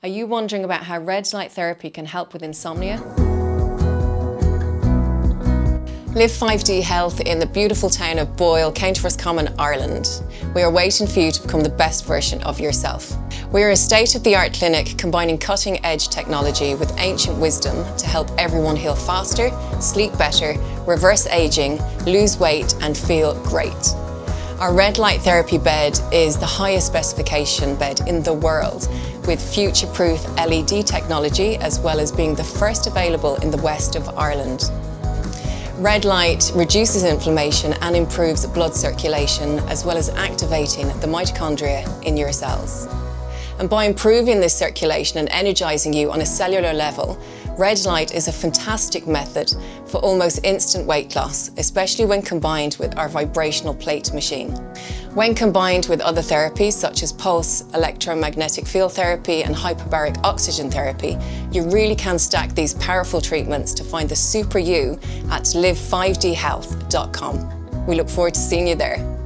Are you wondering about how red light therapy can help with insomnia? Live5D Health in the beautiful town of Boyle, County Roscommon, Ireland. We are waiting for you to become the best version of yourself. We are a state-of-the-art clinic combining cutting-edge technology with ancient wisdom to help everyone heal faster, sleep better, reverse aging, lose weight and feel great. Our red light therapy bed is the highest specification bed in the world with future-proof LED technology as well as being the first available in the west of Ireland. Red light reduces inflammation and improves blood circulation as well as activating the mitochondria in your cells. And by improving this circulation and energizing you on a cellular level, red light is a fantastic method for almost instant weight loss, especially when combined with our vibrational plate machine. When combined with other therapies such as pulse, electromagnetic field therapy and hyperbaric oxygen therapy, you really can stack these powerful treatments to find the super you at live5dhealth.com. We look forward to seeing you there.